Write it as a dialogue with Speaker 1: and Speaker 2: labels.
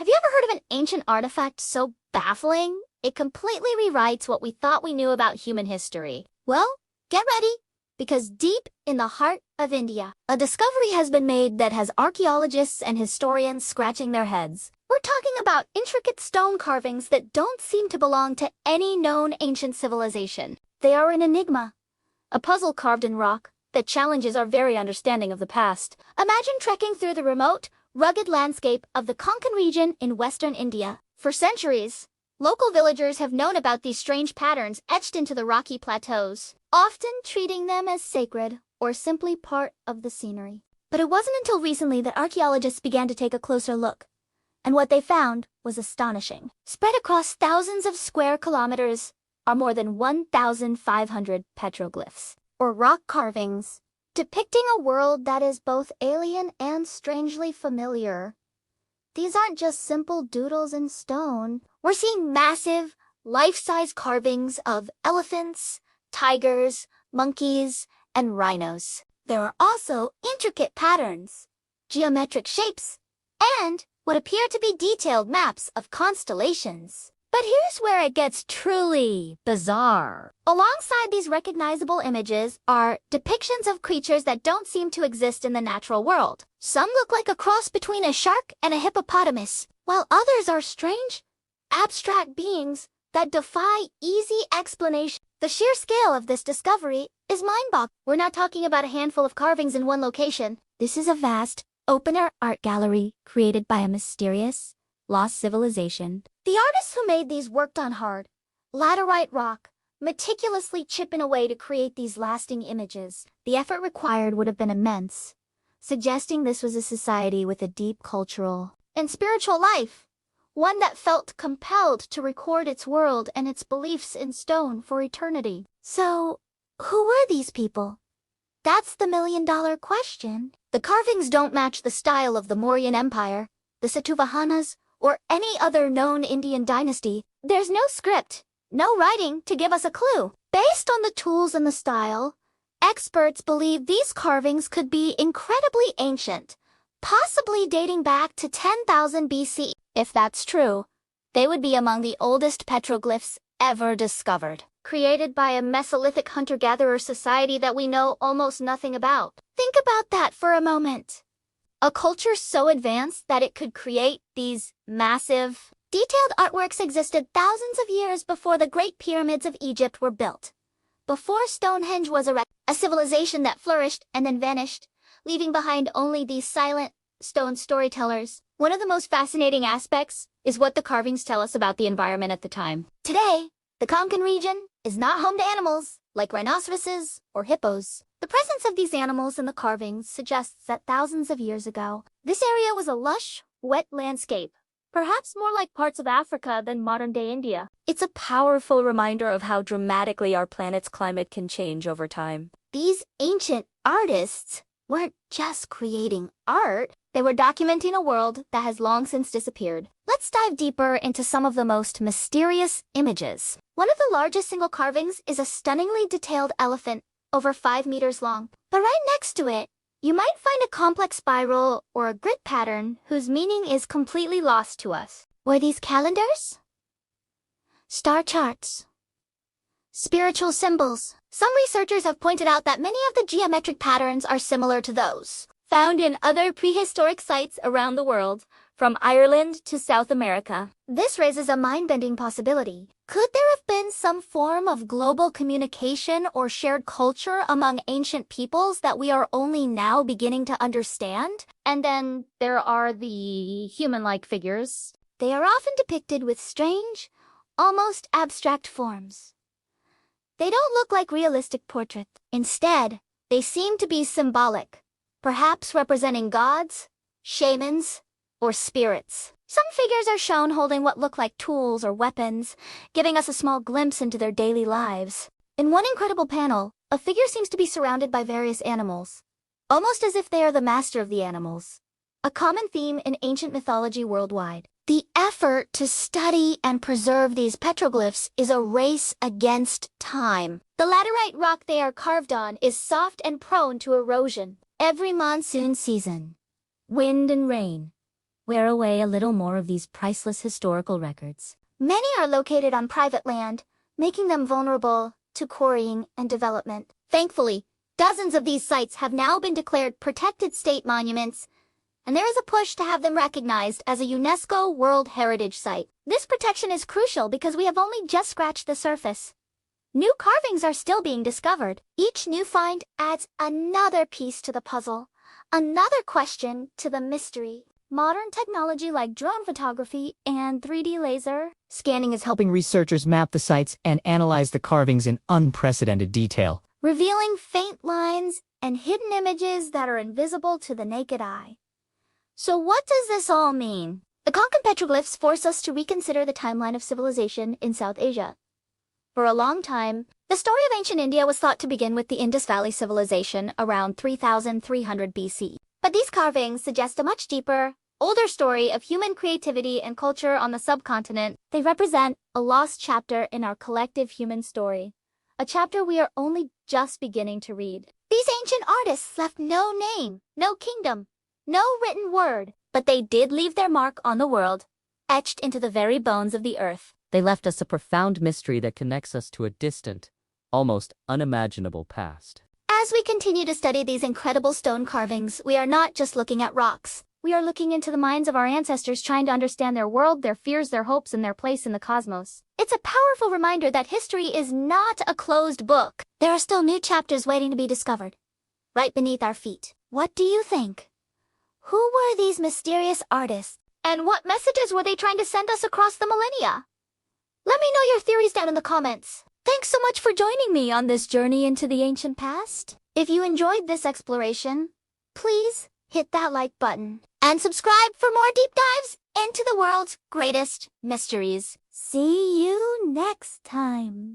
Speaker 1: Have you ever heard of an ancient artifact so baffling, it completely rewrites what we thought we knew about human history? Well, get ready, because deep in the heart of India, a discovery has been made that has archaeologists and historians scratching their heads. We're talking about intricate stone carvings that don't seem to belong to any known ancient civilization. They are an enigma, a puzzle carved in rock that challenges our very understanding of the past. Imagine trekking through the remote, rugged landscape of the Konkan region in western India. For centuries, local villagers have known about these strange patterns etched into the rocky plateaus, often treating them as sacred or simply part of the scenery. But it wasn't until recently that archaeologists began to take a closer look, and what they found was astonishing. Spread across thousands of square kilometers are more than 1,500 petroglyphs, or rock carvings, depicting a world that is both alien and strangely familiar. These aren't just simple doodles in stone. We're seeing massive, life-size carvings of elephants, tigers, monkeys, and rhinos. There are also intricate patterns, geometric shapes, and what appear to be detailed maps of constellations. But here's where it gets truly bizarre. Alongside these recognizable images are depictions of creatures that don't seem to exist in the natural world. Some look like a cross between a shark and a hippopotamus, while others are strange, abstract beings that defy easy explanation. The sheer scale of this discovery is mind-boggling. We're not talking about a handful of carvings in one location. This is a vast, open-air art gallery created by a mysterious, lost civilization. The artists who made these worked on hard, laterite rock, meticulously chipping away to create these lasting images. The effort required would have been immense, suggesting this was a society with a deep cultural and spiritual life, one that felt compelled to record its world and its beliefs in stone for eternity. So, who were these people? That's the million-dollar question. The carvings don't match the style of the Mauryan Empire, the Satavahanas, or any other known Indian dynasty. There's no script, no writing to give us a clue. Based on the tools and the style, experts believe these carvings could be incredibly ancient, possibly dating back to 10,000 BC. If that's true, they would be among the oldest petroglyphs ever discovered, created by a Mesolithic hunter-gatherer society that we know almost nothing about. Think about that for a moment. A culture so advanced that it could create these massive, detailed artworks existed thousands of years before the Great Pyramids of Egypt were built, before Stonehenge was erected, a civilization that flourished and then vanished, leaving behind only these silent stone storytellers. One of the most fascinating aspects is what the carvings tell us about the environment at the time. Today, the Konkan region is not home to animals like rhinoceroses or hippos. The presence of these animals in the carvings suggests that thousands of years ago, this area was a lush, wet landscape, perhaps more like parts of Africa than modern-day India. It's a powerful reminder of how dramatically our planet's climate can change over time. These ancient artists weren't just creating art, they were documenting a world that has long since disappeared. Let's dive deeper into some of the most mysterious images. One of the largest single carvings is a stunningly detailed elephant, over 5 meters long. But right next to it, you might find a complex spiral or a grid pattern whose meaning is completely lost to us. Were these calendars? Star charts? Spiritual symbols? Some researchers have pointed out that many of the geometric patterns are similar to those found in other prehistoric sites around the world, from Ireland to South America. This raises a mind-bending possibility. Could there have been some form of global communication or shared culture among ancient peoples that we are only now beginning to understand? And then there are the human-like figures. They are often depicted with strange, almost abstract forms. They don't look like realistic portraits. Instead, they seem to be symbolic, perhaps representing gods, shamans, or spirits. Some figures are shown holding what look like tools or weapons, giving us a small glimpse into their daily lives. In one incredible panel, a figure seems to be surrounded by various animals, almost as if they are the master of the animals, a common theme in ancient mythology worldwide. The effort to study and preserve these petroglyphs is a race against time. The laterite rock they are carved on is soft and prone to erosion. Every monsoon season, wind and rain, wear away a little more of these priceless historical records. Many are located on private land, making them vulnerable to quarrying and development. Thankfully, dozens of these sites have now been declared protected state monuments, and there is a push to have them recognized as a UNESCO World Heritage Site. This protection is crucial because we have only just scratched the surface. New carvings are still being discovered. Each new find adds another piece to the puzzle, another question to the mystery. Modern technology like drone photography and 3D laser
Speaker 2: scanning is helping researchers map the sites and analyze the carvings in unprecedented detail,
Speaker 1: revealing faint lines and hidden images that are invisible to the naked eye. So what does this all mean? The Konkan petroglyphs force us to reconsider the timeline of civilization in South Asia. For a long time, the story of ancient India was thought to begin with the Indus Valley civilization around 3300 BC. But these carvings suggest a much deeper, older story of human creativity and culture on the subcontinent. They represent a lost chapter in our collective human story, a chapter we are only just beginning to read. These ancient artists left no name, no kingdom, no written word, but they did leave their mark on the world, etched into the very bones of the earth.
Speaker 2: they left us a profound mystery that connects us to a distant, almost unimaginable past.
Speaker 1: As we continue to study these incredible stone carvings, we are not just looking at rocks. We are looking into the minds of our ancestors, trying to understand their world, their fears, their hopes, and their place in the cosmos. It's a powerful reminder that history is not a closed book. There are still new chapters waiting to be discovered, right beneath our feet. What do you think? Who were these mysterious artists? And what messages were they trying to send us across the millennia? Let me know your theories down in the comments. Thanks so much for joining me on this journey into the ancient past. If you enjoyed this exploration, please hit that like button and subscribe for more deep dives into the world's greatest mysteries. See you next time.